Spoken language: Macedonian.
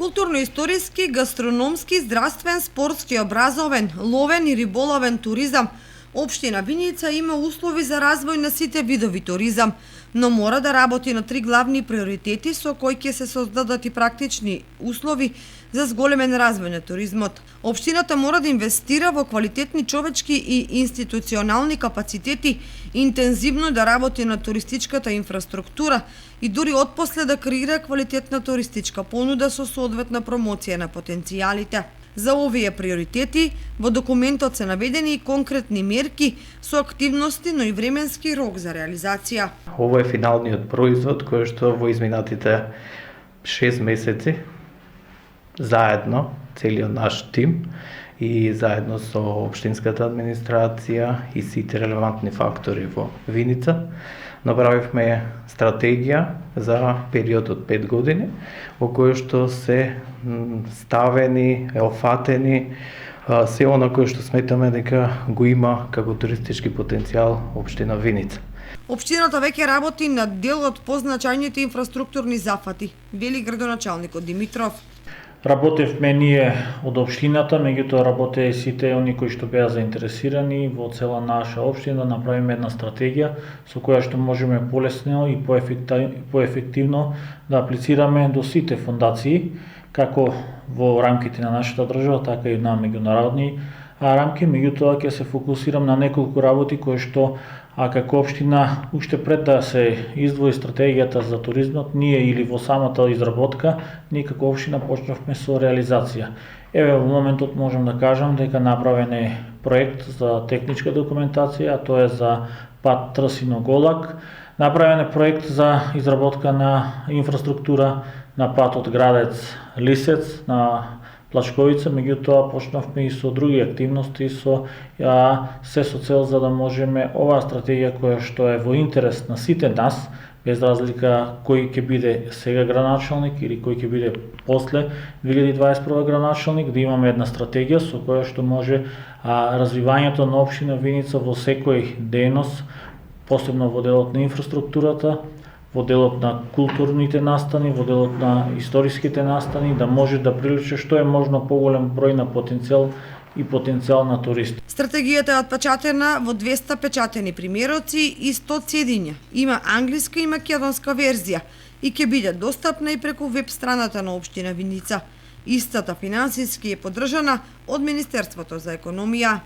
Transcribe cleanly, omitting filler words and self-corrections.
Културно-историски, гастрономски, здравствен, спортски, образовен, ловен и риболовен туризам. Општина Виница има услови за развој на сите видови туризам, но мора да работи на три главни приоритети со кои ќе се создадат и практични услови за зголемен развој на туризмот. Општината мора да инвестира во квалитетни човечки и институционални капацитети, интензивно да работи на туристичката инфраструктура и дури отпосле да креира квалитетна туристичка понуда со соодветна промоција на потенцијалите. За овие приоритети во документот се наведени и конкретни мерки со активности, но и временски рок за реализација. Ово е финалниот производ кој што во изминатите 6 месеци заедно, целиот наш тим и заедно со општинската администрација и сите релевантни фактори во Виница, направивме стратегија за период од 5 години, во кој што се ставени, офатени се она кој што сметаме дека го има како туристички потенцијал општина Виница. Општината веќе работи на дел од позначајните инфраструктурни зафати, вели градоначалникот Димитров. Работевме ние од општината, меѓутоа работеа и сите они кои што беа заинтересирани во цела наша општина да направиме една стратегија со која што можеме полесно и поефективно да аплицираме до сите фондации, како во рамките на нашата држава, така и на меѓународни рамки, меѓутоа ќе се фокусирам на неколку работи кои што како општина уште пред да се издвои стратегијата за туризмот, ние или во самата изработка, ние како општина почнавме со реализација. Еве во моментот можам да кажам дека направен е проект за техничка документација, а тоа е за пат Трсино-Голак. Направен е проект за изработка на инфраструктура на патот Градец-Лисец, на Плачковица, меѓутоа почнавме и со други активности, се со цел за да можеме оваа стратегија која што е во интерес на сите нас, без разлика кој ќе биде сега градоначалник или кој ќе биде после 2021 градоначалник, да имаме една стратегија со која што може развивањето на општина Виница во секој дејност, посебно во делот на инфраструктурата, во делот на културните настани, во делот на историските настани, да може да привлече што е можно поголем број на потенцијал на туристи. Стратегијата е отпечатена во 200 печатени примероци и 100 цедиња. Има англиска и македонска верзија и ќе биде достапна и преку веб страната на општина Виница. Истата финансиски е поддржана од Министерството за економија.